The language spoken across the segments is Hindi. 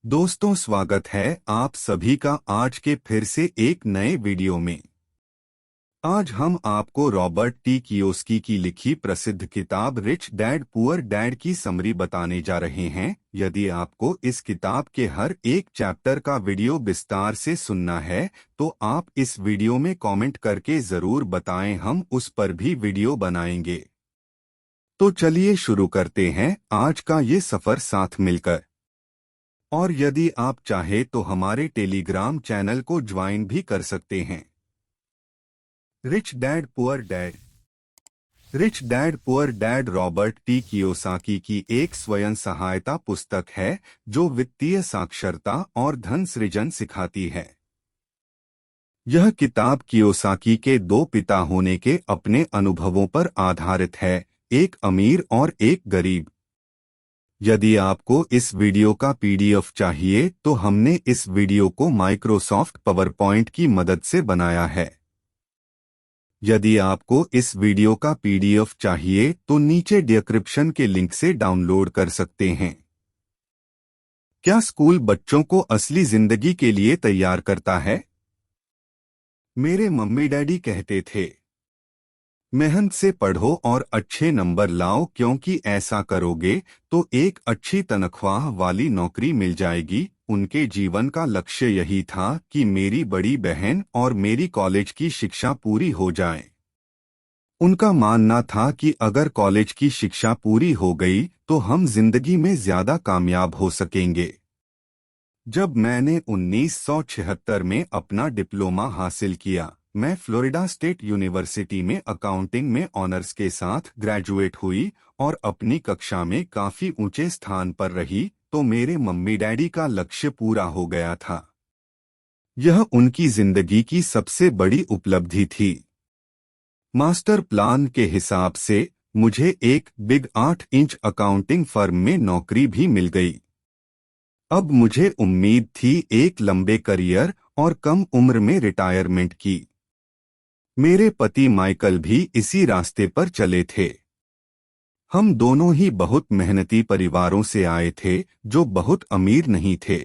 दोस्तों, स्वागत है आप सभी का आज के फिर से एक नए वीडियो में। आज हम आपको रॉबर्ट टी कियोसाकी की लिखी प्रसिद्ध किताब रिच डैड पुअर डैड की समरी बताने जा रहे हैं। यदि आपको इस किताब के हर एक चैप्टर का वीडियो विस्तार से सुनना है तो आप इस वीडियो में कमेंट करके जरूर बताएं, हम उस पर भी वीडियो बनाएंगे। तो चलिए शुरू करते हैं आज का ये सफर साथ मिलकर। और यदि आप चाहे तो हमारे टेलीग्राम चैनल को ज्वाइन भी कर सकते हैं। Rich dad poor dad. Rich dad poor dad Robert T Kiyosaki की एक स्वयं सहायता पुस्तक है जो वित्तीय साक्षरता और धन सृजन सिखाती है। यह किताब कियोसाकी के दो पिता होने के अपने अनुभवों पर आधारित है, एक अमीर और एक गरीब। यदि आपको इस वीडियो का पीडीएफ चाहिए तो हमने इस वीडियो को माइक्रोसॉफ्ट पावरपॉइंट की मदद से बनाया है। यदि आपको इस वीडियो का पीडीएफ चाहिए तो नीचे डिस्क्रिप्शन के लिंक से डाउनलोड कर सकते हैं। क्या स्कूल बच्चों को असली जिंदगी के लिए तैयार करता है? मेरे मम्मी डैडी कहते थे, मेहनत से पढ़ो और अच्छे नंबर लाओ, क्योंकि ऐसा करोगे तो एक अच्छी तनख्वाह वाली नौकरी मिल जाएगी। उनके जीवन का लक्ष्य यही था कि मेरी बड़ी बहन और मेरी कॉलेज की शिक्षा पूरी हो जाए। उनका मानना था कि अगर कॉलेज की शिक्षा पूरी हो गई तो हम जिंदगी में ज्यादा कामयाब हो सकेंगे। जब मैंने 1976 में अपना डिप्लोमा हासिल किया, मैं फ्लोरिडा स्टेट यूनिवर्सिटी में अकाउंटिंग में ऑनर्स के साथ ग्रेजुएट हुई और अपनी कक्षा में काफी ऊंचे स्थान पर रही तो मेरे मम्मी डैडी का लक्ष्य पूरा हो गया था। यह उनकी जिंदगी की सबसे बड़ी उपलब्धि थी। मास्टर प्लान के हिसाब से मुझे एक बिग 8 इंच अकाउंटिंग फर्म में नौकरी भी मिल गई। अब मुझे उम्मीद थी एक लंबे करियर और कम उम्र में रिटायरमेंट की। मेरे पति माइकल भी इसी रास्ते पर चले थे। हम दोनों ही बहुत मेहनती परिवारों से आए थे जो बहुत अमीर नहीं थे।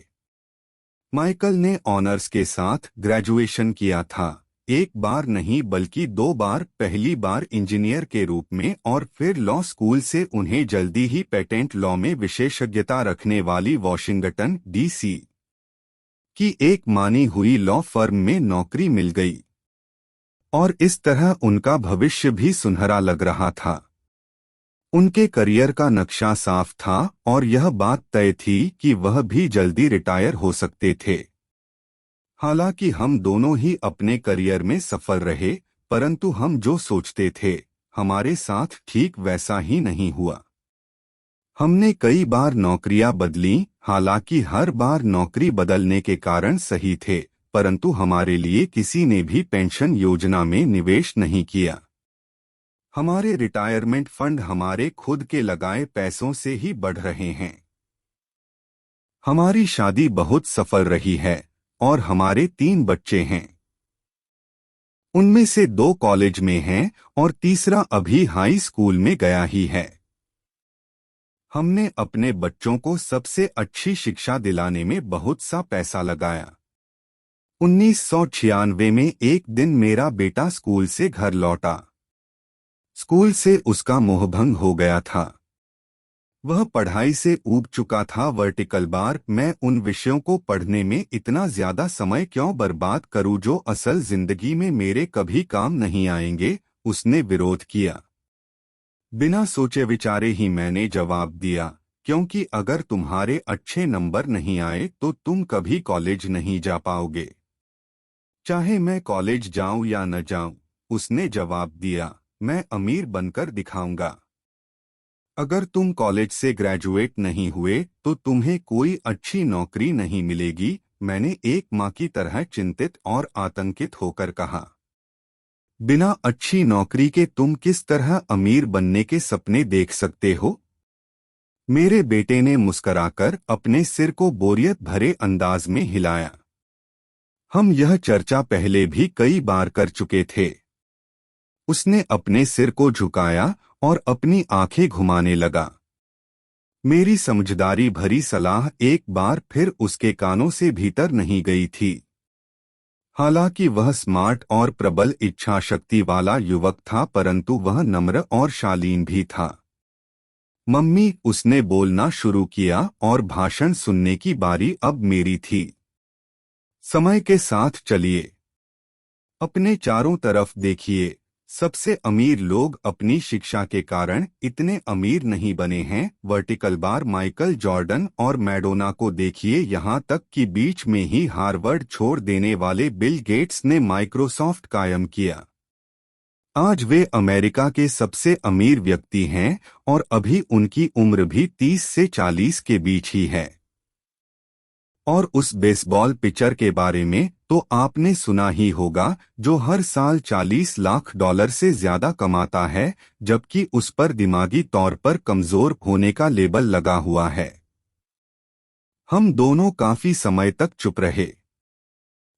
माइकल ने ऑनर्स के साथ ग्रेजुएशन किया था, एक बार नहीं बल्कि 2 बार, पहली बार इंजीनियर के रूप में और फिर लॉ स्कूल से उन्हें जल्दी ही पेटेंट लॉ में विशेषज्ञता रखने वाली वॉशिंगटन डीसी की एक मानी हुई लॉ फर्म में नौकरी मिल गई। और इस तरह उनका भविष्य भी सुनहरा लग रहा था। उनके करियर का नक्शा साफ था और यह बात तय थी कि वह भी जल्दी रिटायर हो सकते थे। हालांकि हम दोनों ही अपने करियर में सफल रहे, परंतु हम जो सोचते थे हमारे साथ ठीक वैसा ही नहीं हुआ। हमने कई बार नौकरियां बदली, हालांकि हर बार नौकरी बदलने के कारण सही थे, परंतु हमारे लिए किसी ने भी पेंशन योजना में निवेश नहीं किया। हमारे रिटायरमेंट फंड हमारे खुद के लगाए पैसों से ही बढ़ रहे हैं। हमारी शादी बहुत सफल रही है और हमारे 3 बच्चे हैं। उनमें से 2 कॉलेज में हैं और तीसरा अभी हाई स्कूल में गया ही है। हमने अपने बच्चों को सबसे अच्छी शिक्षा दिलाने में बहुत सा पैसा लगाया। 1996 में एक दिन मेरा बेटा स्कूल से घर लौटा। स्कूल से उसका मोहभंग हो गया था। वह पढ़ाई से ऊब चुका था। वर्टिकल बार, मैं उन विषयों को पढ़ने में इतना ज्यादा समय क्यों बर्बाद करूं जो असल जिंदगी में मेरे कभी काम नहीं आएंगे, उसने विरोध किया। बिना सोचे विचारे ही मैंने जवाब दिया, क्योंकि अगर तुम्हारे अच्छे नंबर नहीं आए तो तुम कभी कॉलेज नहीं जा पाओगे। चाहे मैं कॉलेज जाऊं या न जाऊं, उसने जवाब दिया, मैं अमीर बनकर दिखाऊंगा। अगर तुम कॉलेज से ग्रेजुएट नहीं हुए तो तुम्हें कोई अच्छी नौकरी नहीं मिलेगी, मैंने एक माँ की तरह चिंतित और आतंकित होकर कहा। बिना अच्छी नौकरी के तुम किस तरह अमीर बनने के सपने देख सकते हो? मेरे बेटे ने मुस्कराकर अपने सिर को बोरियत भरे अंदाज में हिलाया। हम यह चर्चा पहले भी कई बार कर चुके थे। उसने अपने सिर को झुकाया और अपनी आंखें घुमाने लगा। मेरी समझदारी भरी सलाह एक बार फिर उसके कानों से भीतर नहीं गई थी। हालांकि वह स्मार्ट और प्रबल इच्छा शक्ति वाला युवक था, परंतु वह नम्र और शालीन भी था। मम्मी, उसने बोलना शुरू किया और भाषण सुनने की बारी अब मेरी थी। समय के साथ चलिए, अपने चारों तरफ देखिए। सबसे अमीर लोग अपनी शिक्षा के कारण इतने अमीर नहीं बने हैं। वर्टिकल बार माइकल जॉर्डन और मैडोना को देखिए, यहाँ तक कि बीच में ही हार्वर्ड छोड़ देने वाले बिल गेट्स ने माइक्रोसॉफ्ट कायम किया। आज वे अमेरिका के सबसे अमीर व्यक्ति हैं और अभी उनकी उम्र भी 30 से 40 के बीच ही है। और उस बेसबॉल पिचर के बारे में तो आपने सुना ही होगा, जो हर साल $40 लाख से ज्यादा कमाता है, जबकि उस पर दिमागी तौर पर कमजोर होने का लेबल लगा हुआ है। हम दोनों काफी समय तक चुप रहे।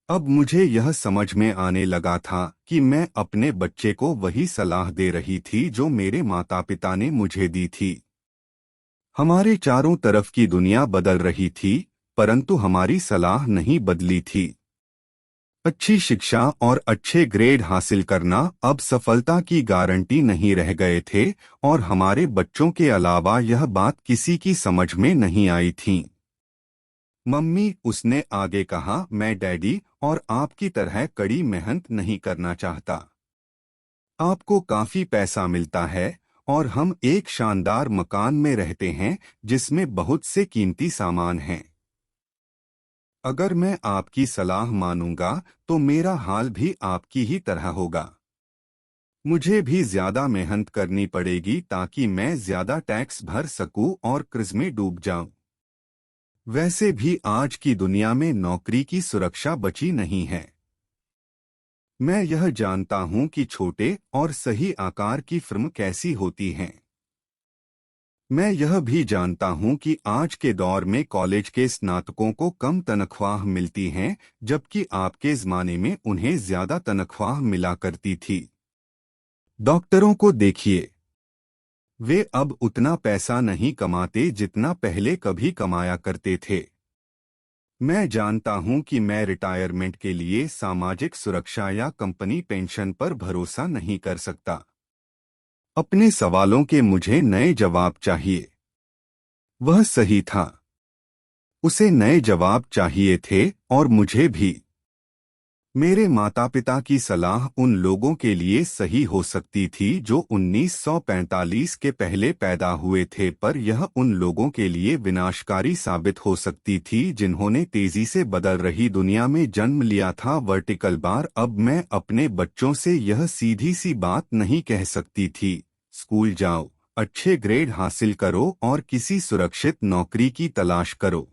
अब मुझे यह समझ में आने लगा था कि मैं अपने बच्चे को वही सलाह दे रही थी जो मेरे माता पिता ने मुझे दी थी। हमारे चारों तरफ की दुनिया बदल रही थी, परंतु हमारी सलाह नहीं बदली थी। अच्छी शिक्षा और अच्छे ग्रेड हासिल करना अब सफलता की गारंटी नहीं रह गए थे, और हमारे बच्चों के अलावा यह बात किसी की समझ में नहीं आई थी। मम्मी, उसने आगे कहा, मैं डैडी और आपकी तरह कड़ी मेहनत नहीं करना चाहता। आपको काफी पैसा मिलता है और हम एक शानदार मकान में रहते हैं जिसमें बहुत से कीमती सामान हैं। अगर मैं आपकी सलाह मानूंगा तो मेरा हाल भी आपकी ही तरह होगा। मुझे भी ज्यादा मेहनत करनी पड़ेगी ताकि मैं ज्यादा टैक्स भर सकूं और कर्ज में डूब जाऊं। वैसे भी आज की दुनिया में नौकरी की सुरक्षा बची नहीं है। मैं यह जानता हूं कि छोटे और सही आकार की फर्म कैसी होती हैं। मैं यह भी जानता हूं कि आज के दौर में कॉलेज के स्नातकों को कम तनख्वाह मिलती हैं, जबकि आपके ज़माने में उन्हें ज्यादा तनख्वाह मिला करती थी। डॉक्टरों को देखिए, वे अब उतना पैसा नहीं कमाते जितना पहले कभी कमाया करते थे। मैं जानता हूं कि मैं रिटायरमेंट के लिए सामाजिक सुरक्षा या कंपनी पेंशन पर भरोसा नहीं कर सकता। अपने सवालों के मुझे नए जवाब चाहिए। वह सही था। उसे नए जवाब चाहिए थे और मुझे भी। मेरे माता पिता की सलाह उन लोगों के लिए सही हो सकती थी जो 1945 के पहले पैदा हुए थे, पर यह उन लोगों के लिए विनाशकारी साबित हो सकती थी जिन्होंने तेजी से बदल रही दुनिया में जन्म लिया था। वर्टिकल बार, अब मैं अपने बच्चों से यह सीधी सी बात नहीं कह सकती थी, स्कूल जाओ, अच्छे ग्रेड हासिल करो और किसी सुरक्षित नौकरी की तलाश करो।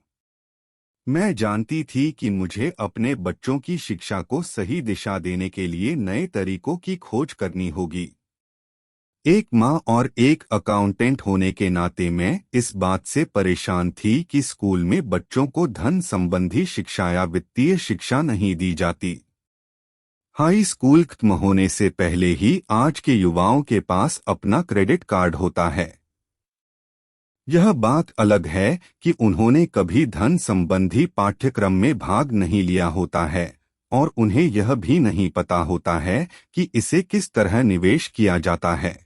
मैं जानती थी कि मुझे अपने बच्चों की शिक्षा को सही दिशा देने के लिए नए तरीकों की खोज करनी होगी। एक माँ और एक अकाउंटेंट होने के नाते मैं इस बात से परेशान थी कि स्कूल में बच्चों को धन संबंधी शिक्षा या वित्तीय शिक्षा नहीं दी जाती। हाई स्कूल खत्म होने से पहले ही आज के युवाओं के पास अपना क्रेडिट कार्ड होता है। यह बात अलग है कि उन्होंने कभी धन संबंधी पाठ्यक्रम में भाग नहीं लिया होता है और उन्हें यह भी नहीं पता होता है कि इसे किस तरह निवेश किया जाता है।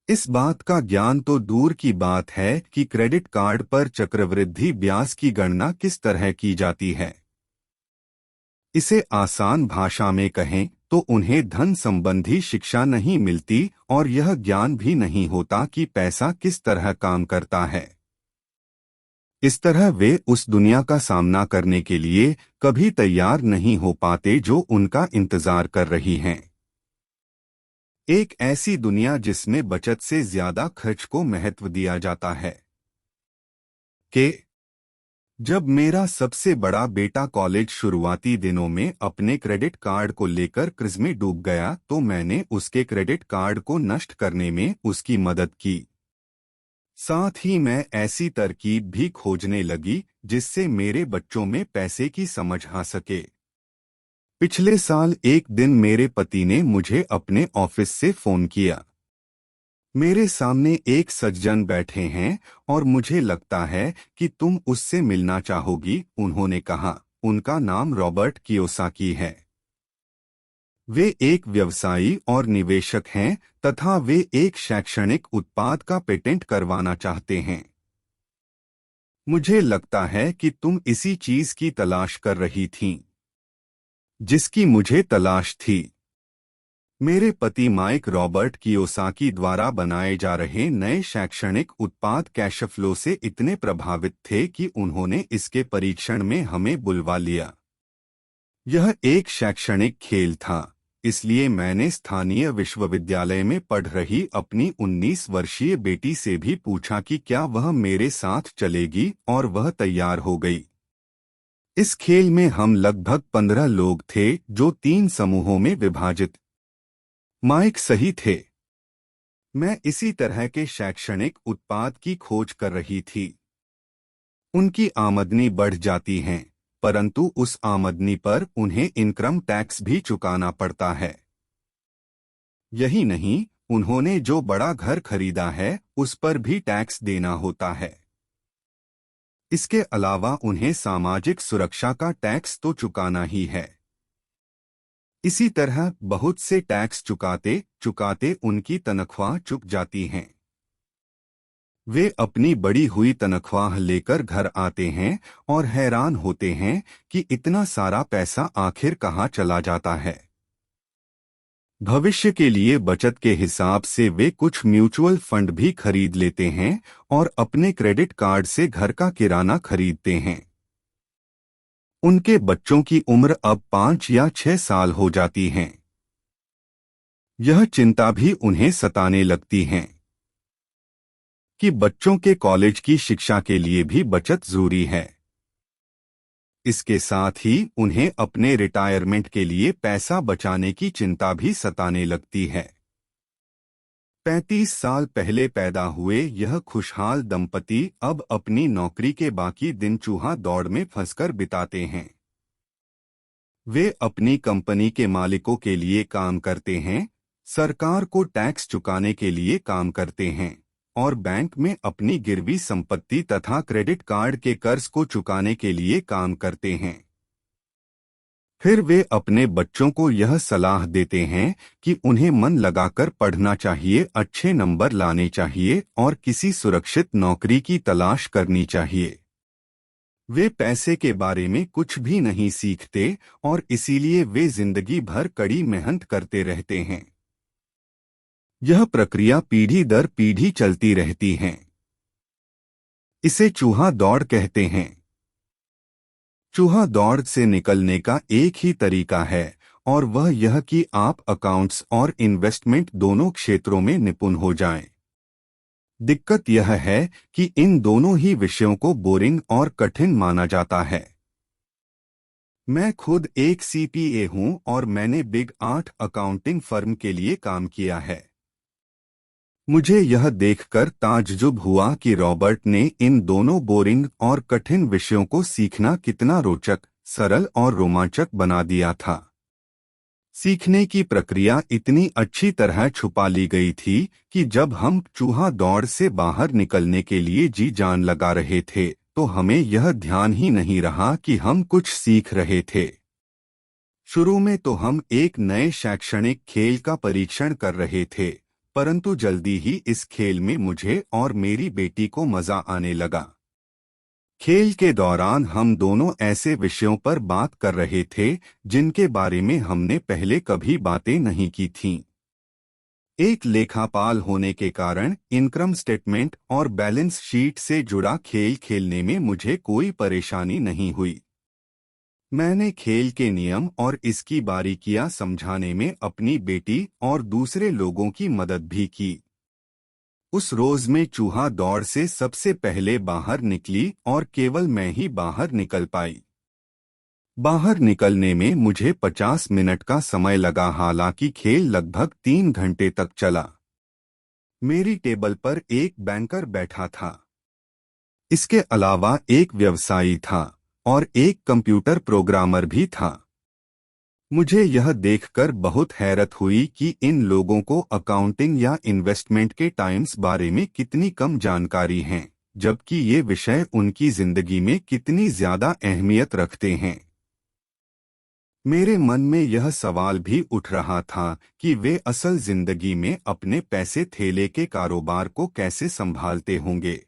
इस बात का ज्ञान तो दूर की बात है कि क्रेडिट कार्ड पर चक्रवृद्धि ब्याज की गणना किस तरह की जाती है। इसे आसान भाषा में कहें तो उन्हें धन संबंधी शिक्षा नहीं मिलती और यह ज्ञान भी नहीं होता कि पैसा किस तरह काम करता है। इस तरह वे उस दुनिया का सामना करने के लिए कभी तैयार नहीं हो पाते जो उनका इंतजार कर रही है। एक ऐसी दुनिया जिसमें बचत से ज्यादा खर्च को महत्व दिया जाता है। के जब मेरा सबसे बड़ा बेटा कॉलेज शुरुआती दिनों में अपने क्रेडिट कार्ड को लेकर कर्ज में डूब गया तो मैंने उसके क्रेडिट कार्ड को नष्ट करने में उसकी मदद की। साथ ही मैं ऐसी तरकीब भी खोजने लगी जिससे मेरे बच्चों में पैसे की समझ आ सके। पिछले साल एक दिन मेरे पति ने मुझे अपने ऑफिस से फोन किया। मेरे सामने एक सज्जन बैठे हैं और मुझे लगता है कि तुम उससे मिलना चाहोगी, उन्होंने कहा। उनका नाम रॉबर्ट कियोसाकी है। वे एक व्यवसायी और निवेशक हैं तथा वे एक शैक्षणिक उत्पाद का पेटेंट करवाना चाहते हैं। मुझे लगता है कि तुम इसी चीज की तलाश कर रही थीं, जिसकी मुझे तलाश थी। मेरे पति माइक रॉबर्ट कियोसाकी द्वारा बनाए जा रहे नए शैक्षणिक उत्पाद कैशफ्लो से इतने प्रभावित थे कि उन्होंने इसके परीक्षण में हमें बुलवा लिया। यह एक शैक्षणिक खेल था, इसलिए मैंने स्थानीय विश्वविद्यालय में पढ़ रही अपनी 19 वर्षीय बेटी से भी पूछा कि क्या वह मेरे साथ चलेगी, और वह तैयार हो गई। इस खेल में हम लगभग 15 लोग थे जो 3 समूहों में विभाजित। माइक सही थे। मैं इसी तरह के शैक्षणिक उत्पाद की खोज कर रही थी। उनकी आमदनी बढ़ जाती है, परंतु उस आमदनी पर उन्हें इनकम टैक्स भी चुकाना पड़ता है। यही नहीं, उन्होंने जो बड़ा घर खरीदा है उस पर भी टैक्स देना होता है। इसके अलावा उन्हें सामाजिक सुरक्षा का टैक्स तो चुकाना ही है। इसी तरह बहुत से टैक्स चुकाते चुकाते उनकी तनख्वाह चुक जाती हैं। वे अपनी बढ़ी हुई तनख्वाह लेकर घर आते हैं और हैरान होते हैं कि इतना सारा पैसा आखिर कहाँ चला जाता है। भविष्य के लिए बचत के हिसाब से वे कुछ म्यूचुअल फंड भी खरीद लेते हैं और अपने क्रेडिट कार्ड से घर का किराना खरीदते हैं। उनके बच्चों की उम्र अब 5 या 6 साल हो जाती है। यह चिंता भी उन्हें सताने लगती है कि बच्चों के कॉलेज की शिक्षा के लिए भी बचत जरूरी है। इसके साथ ही उन्हें अपने रिटायरमेंट के लिए पैसा बचाने की चिंता भी सताने लगती है। 35 साल पहले पैदा हुए यह खुशहाल दंपति अब अपनी नौकरी के बाकी दिन चूहा दौड़ में फंसकर बिताते हैं। वे अपनी कंपनी के मालिकों के लिए काम करते हैं, सरकार को टैक्स चुकाने के लिए काम करते हैं और बैंक में अपनी गिरवी संपत्ति तथा क्रेडिट कार्ड के कर्ज को चुकाने के लिए काम करते हैं। फिर वे अपने बच्चों को यह सलाह देते हैं कि उन्हें मन लगाकर पढ़ना चाहिए, अच्छे नंबर लाने चाहिए और किसी सुरक्षित नौकरी की तलाश करनी चाहिए। वे पैसे के बारे में कुछ भी नहीं सीखते और इसीलिए वे जिंदगी भर कड़ी मेहनत करते रहते हैं। यह प्रक्रिया पीढ़ी दर पीढ़ी चलती रहती है। इसे चूहा दौड़ कहते हैं। चूहा दौड़ से निकलने का एक ही तरीका है और वह यह कि आप अकाउंट्स और इन्वेस्टमेंट दोनों क्षेत्रों में निपुण हो जाएं। दिक्कत यह है कि इन दोनों ही विषयों को बोरिंग और कठिन माना जाता है। मैं खुद एक सीपीए हूं और मैंने बिग 8 अकाउंटिंग फर्म के लिए काम किया है। मुझे यह देखकर ताज्जुब हुआ कि रॉबर्ट ने इन दोनों बोरिंग और कठिन विषयों को सीखना कितना रोचक, सरल और रोमांचक बना दिया था। सीखने की प्रक्रिया इतनी अच्छी तरह छुपा ली गई थी कि जब हम चूहा दौड़ से बाहर निकलने के लिए जी जान लगा रहे थे तो हमें यह ध्यान ही नहीं रहा कि हम कुछ सीख रहे थे। शुरू में तो हम एक नए शैक्षणिक खेल का परीक्षण कर रहे थे, परंतु जल्दी ही इस खेल में मुझे और मेरी बेटी को मजा आने लगा। खेल के दौरान हम दोनों ऐसे विषयों पर बात कर रहे थे जिनके बारे में हमने पहले कभी बातें नहीं की थीं। एक लेखापाल होने के कारण इनकम स्टेटमेंट और बैलेंस शीट से जुड़ा खेल खेलने में मुझे कोई परेशानी नहीं हुई। मैंने खेल के नियम और इसकी बारीकियां समझाने में अपनी बेटी और दूसरे लोगों की मदद भी की। उस रोज में चूहा दौड़ से सबसे पहले बाहर निकली और केवल मैं ही बाहर निकल पाई। बाहर निकलने में मुझे 50 मिनट का समय लगा, हालांकि खेल लगभग 3 घंटे तक चला। मेरी टेबल पर एक बैंकर बैठा था। इसके अलावा एक व्यवसायी था और एक कंप्यूटर प्रोग्रामर भी था। मुझे यह देखकर बहुत हैरत हुई कि इन लोगों को अकाउंटिंग या इन्वेस्टमेंट के टाइम्स बारे में कितनी कम जानकारी है, जबकि ये विषय उनकी जिंदगी में कितनी ज्यादा अहमियत रखते हैं। मेरे मन में यह सवाल भी उठ रहा था कि वे असल जिंदगी में अपने पैसे थैले के कारोबार को कैसे संभालते होंगे।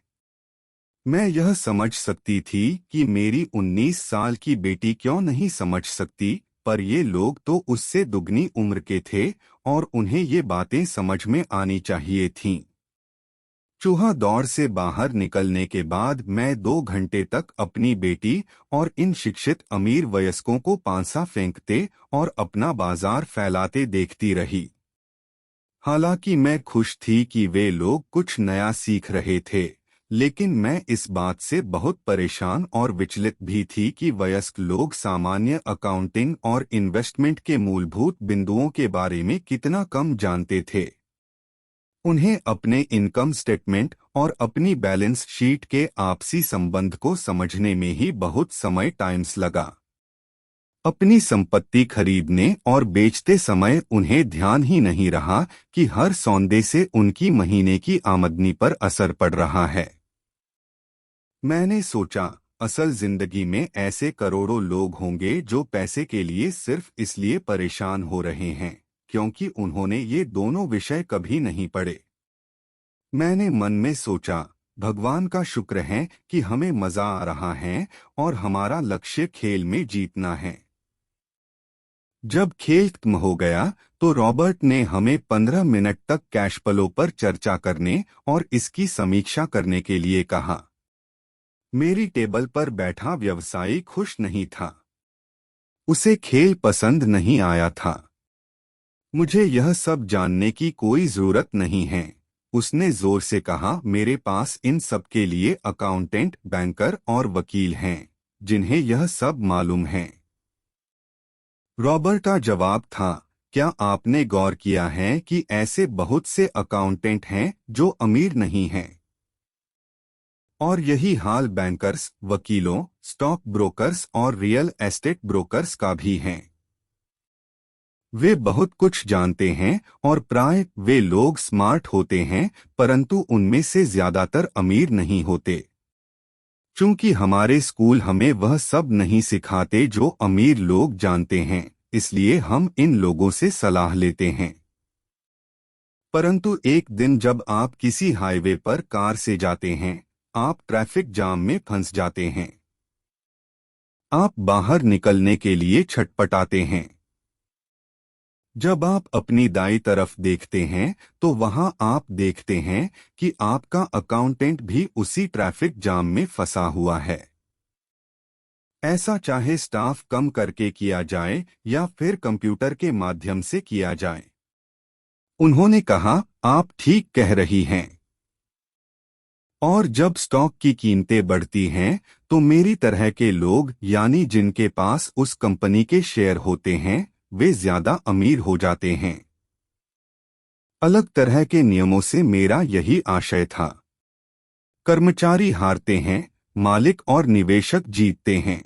मैं यह समझ सकती थी कि मेरी 19 साल की बेटी क्यों नहीं समझ सकती, पर ये लोग तो उससे दुगनी उम्र के थे और उन्हें ये बातें समझ में आनी चाहिए थीं। चूहा दौड़ से बाहर निकलने के बाद मैं 2 घंटे तक अपनी बेटी और इन शिक्षित अमीर वयस्कों को पांसा फेंकते और अपना बाजार फैलाते देखती रही। हालांकि मैं खुश थी कि वे लोग कुछ नया सीख रहे थे, लेकिन मैं इस बात से बहुत परेशान और विचलित भी थी कि वयस्क लोग सामान्य अकाउंटिंग और इन्वेस्टमेंट के मूलभूत बिंदुओं के बारे में कितना कम जानते थे। उन्हें अपने इनकम स्टेटमेंट और अपनी बैलेंस शीट के आपसी संबंध को समझने में ही बहुत समय टाइम्स लगा। अपनी संपत्ति खरीदने और बेचते समय उन्हें ध्यान ही नहीं रहा कि हर सौदे से उनकी महीने की आमदनी पर असर पड़ रहा है। मैंने सोचा, असल जिंदगी में ऐसे करोड़ों लोग होंगे जो पैसे के लिए सिर्फ इसलिए परेशान हो रहे हैं क्योंकि उन्होंने ये दोनों विषय कभी नहीं पढ़े। मैंने मन में सोचा, भगवान का शुक्र है कि हमें मजा आ रहा है और हमारा लक्ष्य खेल में जीतना है। जब खेल खत्म हो गया तो रॉबर्ट ने हमें 15 मिनट तक कैश फ्लो पर चर्चा करने और इसकी समीक्षा करने के लिए कहा। मेरी टेबल पर बैठा व्यवसायी खुश नहीं था। उसे खेल पसंद नहीं आया था। मुझे यह सब जानने की कोई जरूरत नहीं है, उसने जोर से कहा। मेरे पास इन सब के लिए अकाउंटेंट, बैंकर और वकील हैं जिन्हें यह सब मालूम है। रॉबर्ट का जवाब था, क्या आपने गौर किया है कि ऐसे बहुत से अकाउंटेंट हैं जो अमीर नहीं हैं? और यही हाल बैंकर्स, वकीलों, स्टॉक ब्रोकर्स और रियल एस्टेट ब्रोकर्स का भी है। वे बहुत कुछ जानते हैं और प्राय वे लोग स्मार्ट होते हैं, परंतु उनमें से ज्यादातर अमीर नहीं होते। चूंकि हमारे स्कूल हमें वह सब नहीं सिखाते जो अमीर लोग जानते हैं, इसलिए हम इन लोगों से सलाह लेते हैं। परंतु एक दिन जब आप किसी हाईवे पर कार से जाते हैं, आप ट्रैफिक जाम में फंस जाते हैं। आप बाहर निकलने के लिए छटपटाते हैं। जब आप अपनी दाईं तरफ देखते हैं तो वहां आप देखते हैं कि आपका अकाउंटेंट भी उसी ट्रैफिक जाम में फंसा हुआ है। ऐसा चाहे स्टाफ कम करके किया जाए या फिर कंप्यूटर के माध्यम से किया जाए। उन्होंने कहा, आप ठीक कह रही हैं। और जब स्टॉक की कीमतें बढ़ती हैं तो मेरी तरह के लोग, यानी जिनके पास उस कंपनी के शेयर होते हैं, वे ज्यादा अमीर हो जाते हैं। अलग तरह के नियमों से मेरा यही आशय था। कर्मचारी हारते हैं, मालिक और निवेशक जीतते हैं।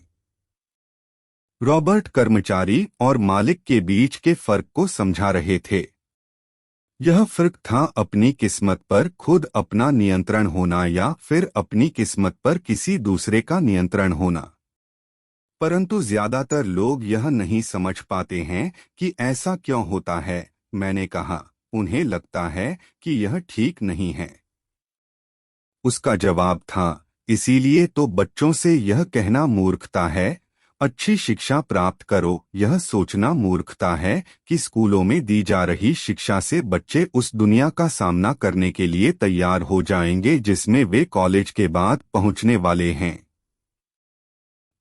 रॉबर्ट कर्मचारी और मालिक के बीच के फर्क को समझा रहे थे। यह फर्क था अपनी किस्मत पर खुद अपना नियंत्रण होना या फिर अपनी किस्मत पर किसी दूसरे का नियंत्रण होना। परंतु ज्यादातर लोग यह नहीं समझ पाते हैं कि ऐसा क्यों होता है। मैंने कहा, उन्हें लगता है कि यह ठीक नहीं है। उसका जवाब था, इसीलिए तो बच्चों से यह कहना मूर्खता है, अच्छी शिक्षा प्राप्त करो। यह सोचना मूर्खता है कि स्कूलों में दी जा रही शिक्षा से बच्चे उस दुनिया का सामना करने के लिए तैयार हो जाएंगे जिसमें वे कॉलेज के बाद पहुंचने वाले हैं।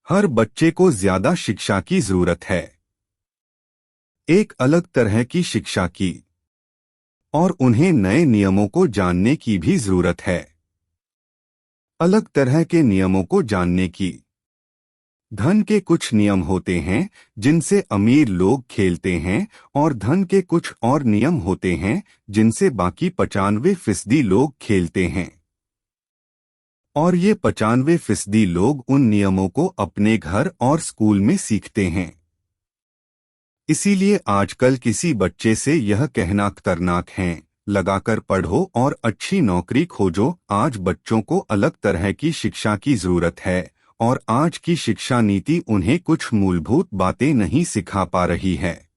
हर बच्चे को ज्यादा शिक्षा की जरूरत है, एक अलग तरह की शिक्षा की, और उन्हें नए नियमों को जानने की भी जरूरत है। अलग तरह के नियमों को जानने की। धन के कुछ नियम होते हैं जिनसे अमीर लोग खेलते हैं और धन के कुछ और नियम होते हैं जिनसे बाकी 95% लोग खेलते हैं। और ये 95% लोग उन नियमों को अपने घर और स्कूल में सीखते हैं। इसीलिए आजकल किसी बच्चे से यह कहना खतरनाक है, लगाकर पढ़ो और अच्छी नौकरी खोजो। आज बच्चों को अलग तरह की शिक्षा की जरूरत है और आज की शिक्षा नीति उन्हें कुछ मूलभूत बातें नहीं सिखा पा रही है।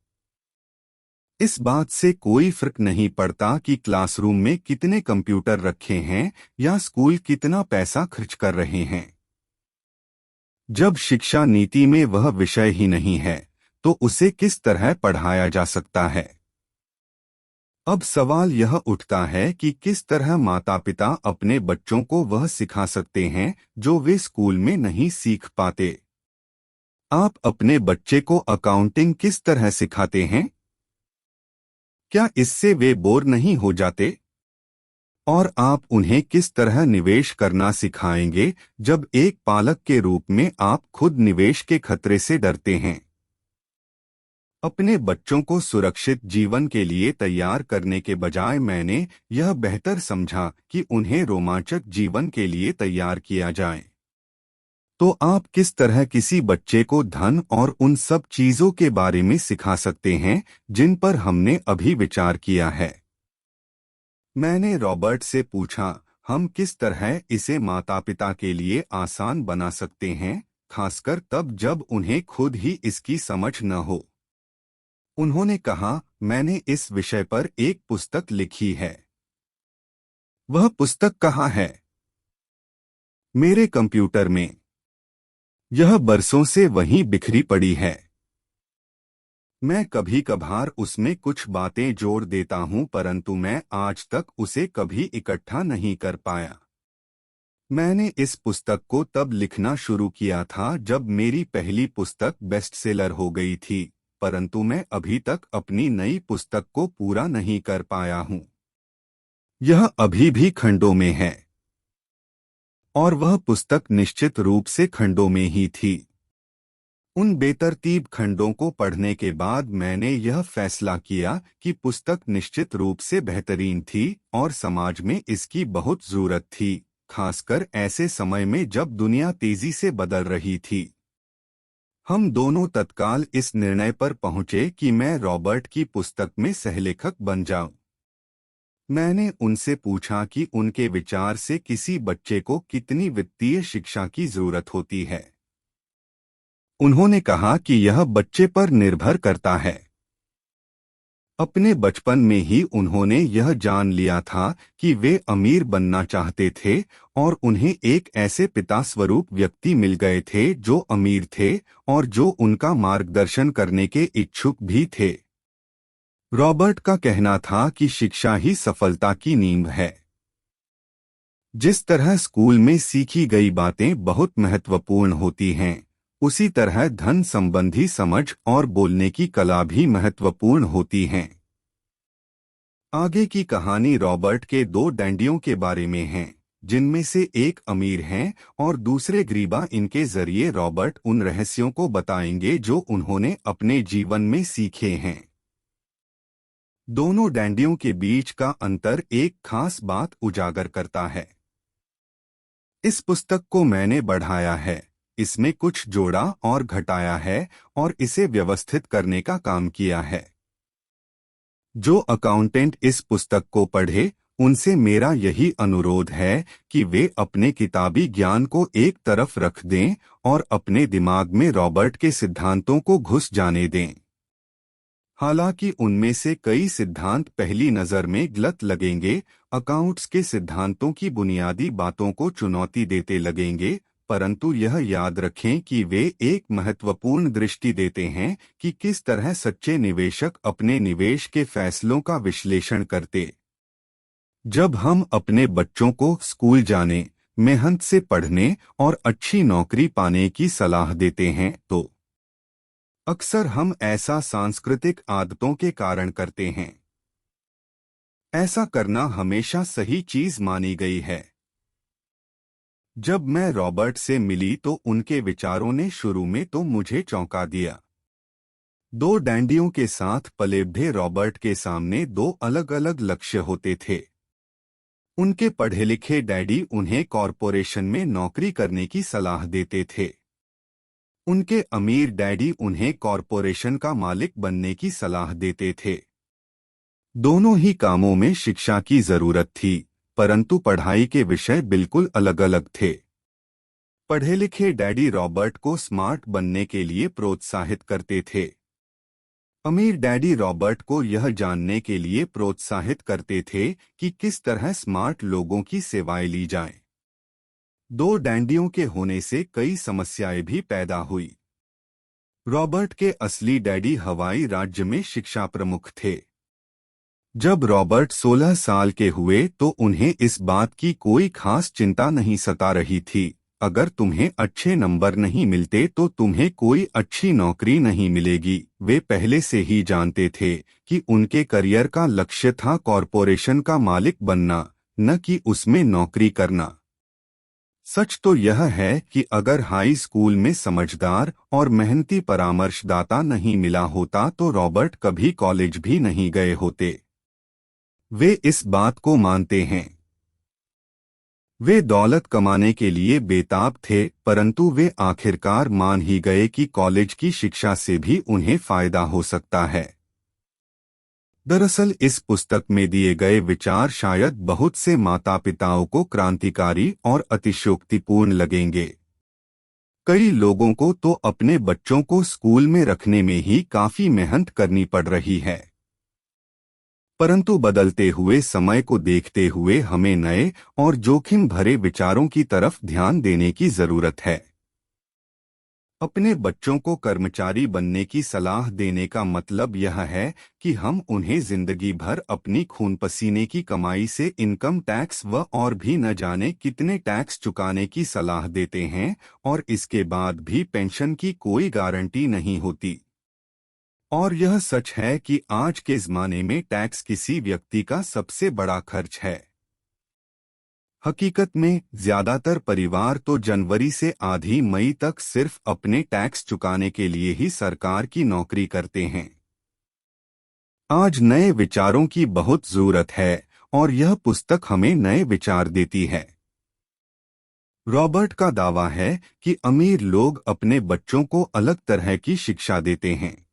इस बात से कोई फर्क नहीं पड़ता कि क्लासरूम में कितने कंप्यूटर रखे हैं या स्कूल कितना पैसा खर्च कर रहे हैं। जब शिक्षा नीति में वह विषय ही नहीं है तो उसे किस तरह पढ़ाया जा सकता है। अब सवाल यह उठता है कि किस तरह माता पिता अपने बच्चों को वह सिखा सकते हैं जो वे स्कूल में नहीं सीख पाते। आप अपने बच्चे को अकाउंटिंग किस तरह सिखाते हैं? क्या इससे वे बोर नहीं हो जाते? और आप उन्हें किस तरह निवेश करना सिखाएंगे जब एक पालक के रूप में आप खुद निवेश के खतरे से डरते हैं? अपने बच्चों को सुरक्षित जीवन के लिए तैयार करने के बजाय मैंने यह बेहतर समझा कि उन्हें रोमांचक जीवन के लिए तैयार किया जाए। तो आप किस तरह किसी बच्चे को धन और उन सब चीजों के बारे में सिखा सकते हैं जिन पर हमने अभी विचार किया है? मैंने रॉबर्ट से पूछा, हम किस तरह इसे माता पिता के लिए आसान बना सकते हैं, खासकर तब जब उन्हें खुद ही इसकी समझ न हो। उन्होंने कहा, मैंने इस विषय पर एक पुस्तक लिखी है। वह पुस्तक कहाँ है? मेरे कंप्यूटर में। यह बरसों से वहीं बिखरी पड़ी है। मैं कभी कभार उसमें कुछ बातें जोड़ देता हूं, परंतु मैं आज तक उसे कभी इकट्ठा नहीं कर पाया। मैंने इस पुस्तक को तब लिखना शुरू किया था जब मेरी पहली पुस्तक बेस्टसेलर हो गई थी, परंतु मैं अभी तक अपनी नई पुस्तक को पूरा नहीं कर पाया हूं। यह अभी भी खंडों में है और वह पुस्तक निश्चित रूप से खंडों में ही थी। उन बेतरतीब खंडों को पढ़ने के बाद मैंने यह फैसला किया कि पुस्तक निश्चित रूप से बेहतरीन थी और समाज में इसकी बहुत जरूरत थी, खासकर ऐसे समय में जब दुनिया तेजी से बदल रही थी। हम दोनों तत्काल इस निर्णय पर पहुंचे कि मैं रॉबर्ट की पुस्तक में सहलेखक बन जाऊं। मैंने उनसे पूछा कि उनके विचार से किसी बच्चे को कितनी वित्तीय शिक्षा की जरूरत होती है। उन्होंने कहा कि यह बच्चे पर निर्भर करता है। अपने बचपन में ही उन्होंने यह जान लिया था कि वे अमीर बनना चाहते थे और उन्हें एक ऐसे पिता स्वरूप व्यक्ति मिल गए थे जो अमीर थे और जो उनका मार्गदर्शन करने के इच्छुक भी थे। रॉबर्ट का कहना था कि शिक्षा ही सफलता की नींव है। जिस तरह स्कूल में सीखी गई बातें बहुत महत्वपूर्ण होती हैं, उसी तरह धन संबंधी समझ और बोलने की कला भी महत्वपूर्ण होती हैं। आगे की कहानी रॉबर्ट के दो डैंडियों के बारे में है, जिनमें से एक अमीर हैं और दूसरे गरीबा। इनके जरिए रॉबर्ट उन रहस्यों को बताएंगे जो उन्होंने अपने जीवन में सीखे हैं। दोनों डैंडियों के बीच का अंतर एक खास बात उजागर करता है। इस पुस्तक को मैंने बढ़ाया है, इसमें कुछ जोड़ा और घटाया है और इसे व्यवस्थित करने का काम किया है। जो अकाउंटेंट इस पुस्तक को पढ़े, उनसे मेरा यही अनुरोध है कि वे अपने किताबी ज्ञान को एक तरफ रख दें और अपने दिमाग में रॉबर्ट के सिद्धांतों को घुस जाने दें। हालांकि उनमें से कई सिद्धांत पहली नज़र में गलत लगेंगे, अकाउंट्स के सिद्धांतों की बुनियादी बातों को चुनौती देते लगेंगे, परंतु यह याद रखें कि वे एक महत्वपूर्ण दृष्टि देते हैं कि किस तरह सच्चे निवेशक अपने निवेश के फैसलों का विश्लेषण करते। जब हम अपने बच्चों को स्कूल जाने, मेहनत से पढ़ने और अच्छी नौकरी पाने की सलाह देते हैं तो अक्सर हम ऐसा सांस्कृतिक आदतों के कारण करते हैं। ऐसा करना हमेशा सही चीज मानी गई है। जब मैं रॉबर्ट से मिली तो उनके विचारों ने शुरू में तो मुझे चौंका दिया। दो डैंडियों के साथ पले-बढ़े रॉबर्ट के सामने दो अलग अलग लक्ष्य होते थे। उनके पढ़े लिखे डैडी उन्हें कॉरपोरेशन में नौकरी करने की सलाह देते थे। उनके अमीर डैडी उन्हें कॉरपोरेशन का मालिक बनने की सलाह देते थे। दोनों ही कामों में शिक्षा की जरूरत थी, परंतु पढ़ाई के विषय बिल्कुल अलग अलग थे। पढ़े लिखे डैडी रॉबर्ट को स्मार्ट बनने के लिए प्रोत्साहित करते थे। अमीर डैडी रॉबर्ट को यह जानने के लिए प्रोत्साहित करते थे कि किस तरह स्मार्ट लोगों की सेवाएं ली जाएं। दो डैडियों के होने से कई समस्याएं भी पैदा हुई। रॉबर्ट के असली डैडी हवाई राज्य में शिक्षा प्रमुख थे। जब रॉबर्ट 16 साल के हुए तो उन्हें इस बात की कोई खास चिंता नहीं सता रही थी। अगर तुम्हें अच्छे नंबर नहीं मिलते तो तुम्हें कोई अच्छी नौकरी नहीं मिलेगी। वे पहले से ही जानते थे कि उनके करियर का लक्ष्य था कॉरपोरेशन का मालिक बनना, न कि उसमें नौकरी करना। सच तो यह है कि अगर हाई स्कूल में समझदार और मेहनती परामर्शदाता नहीं मिला होता तो रॉबर्ट कभी कॉलेज भी नहीं गए होते। वे इस बात को मानते हैं। वे दौलत कमाने के लिए बेताब थे, परंतु वे आखिरकार मान ही गए कि कॉलेज की शिक्षा से भी उन्हें फायदा हो सकता है। दरअसल इस पुस्तक में दिए गए विचार शायद बहुत से माता पिताओं को क्रांतिकारी और अतिशयोक्तिपूर्ण लगेंगे। कई लोगों को तो अपने बच्चों को स्कूल में रखने में ही काफी मेहनत करनी पड़ रही है। परंतु बदलते हुए समय को देखते हुए हमें नए और जोखिम भरे विचारों की तरफ ध्यान देने की जरूरत है। अपने बच्चों को कर्मचारी बनने की सलाह देने का मतलब यह है कि हम उन्हें जिंदगी भर अपनी खून पसीने की कमाई से इनकम टैक्स व और भी न जाने कितने टैक्स चुकाने की सलाह देते हैं, और इसके बाद भी पेंशन की कोई गारंटी नहीं होती। और यह सच है कि आज के ज़माने में टैक्स किसी व्यक्ति का सबसे बड़ा खर्च है। हकीकत में ज्यादातर परिवार तो जनवरी से आधी मई तक सिर्फ अपने टैक्स चुकाने के लिए ही सरकार की नौकरी करते हैं। आज नए विचारों की बहुत जरूरत है और यह पुस्तक हमें नए विचार देती है। रॉबर्ट का दावा है कि अमीर लोग अपने बच्चों को अलग तरह की शिक्षा देते हैं।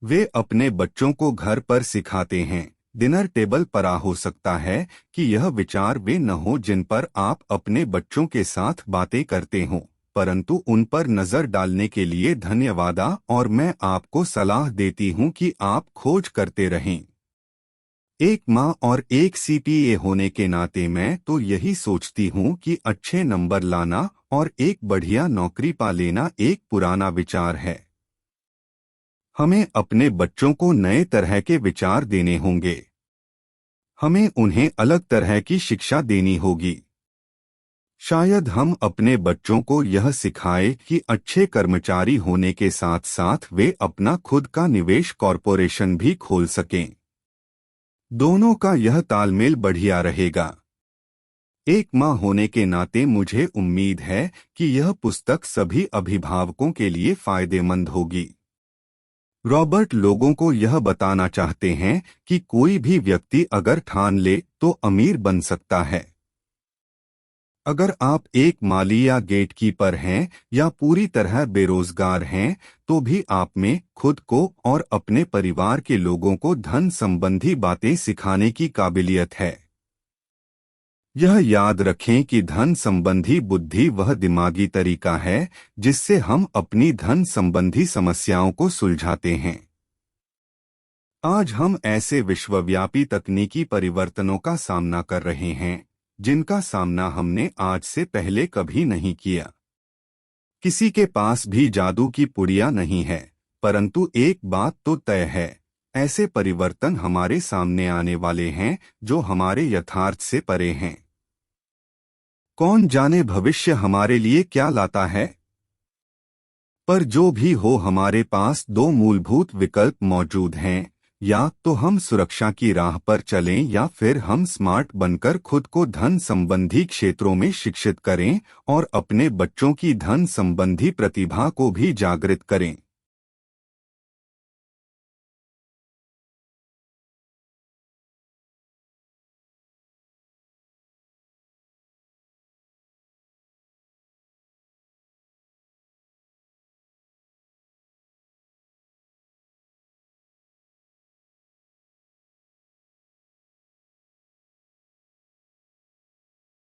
वे अपने बच्चों को घर पर सिखाते हैं। डिनर टेबल पर हो सकता है कि यह विचार वे न हो जिन पर आप अपने बच्चों के साथ बातें करते हों, परंतु उन पर नजर डालने के लिए धन्यवाद, और मैं आपको सलाह देती हूं कि आप खोज करते रहें। एक माँ और एक सीपीए होने के नाते मैं तो यही सोचती हूं कि अच्छे नंबर लाना और एक बढ़िया नौकरी पा लेना एक पुराना विचार है। हमें अपने बच्चों को नए तरह के विचार देने होंगे। हमें उन्हें अलग तरह की शिक्षा देनी होगी। शायद हम अपने बच्चों को यह सिखाएं कि अच्छे कर्मचारी होने के साथ साथ वे अपना खुद का निवेश कॉरपोरेशन भी खोल सकें। दोनों का यह तालमेल बढ़िया रहेगा। एक माँ होने के नाते मुझे उम्मीद है कि यह पुस्तक सभी अभिभावकों के लिए फायदेमंद होगी। रॉबर्ट लोगों को यह बताना चाहते हैं कि कोई भी व्यक्ति अगर ठान ले तो अमीर बन सकता है। अगर आप एक माली या गेटकीपर हैं या पूरी तरह बेरोजगार हैं, तो भी आप में खुद को और अपने परिवार के लोगों को धन संबंधी बातें सिखाने की काबिलियत है। यह याद रखें कि धन संबंधी बुद्धि वह दिमागी तरीका है जिससे हम अपनी धन संबंधी समस्याओं को सुलझाते हैं। आज हम ऐसे विश्वव्यापी तकनीकी परिवर्तनों का सामना कर रहे हैं जिनका सामना हमने आज से पहले कभी नहीं किया। किसी के पास भी जादू की पुड़िया नहीं है, परंतु एक बात तो तय है, ऐसे परिवर्तन हमारे सामने आने वाले हैं जो हमारे यथार्थ से परे हैं। कौन जाने भविष्य हमारे लिए क्या लाता है। पर जो भी हो, हमारे पास दो मूलभूत विकल्प मौजूद हैं, या तो हम सुरक्षा की राह पर चलें या फिर हम स्मार्ट बनकर खुद को धन संबंधी क्षेत्रों में शिक्षित करें और अपने बच्चों की धन संबंधी प्रतिभा को भी जागृत करें।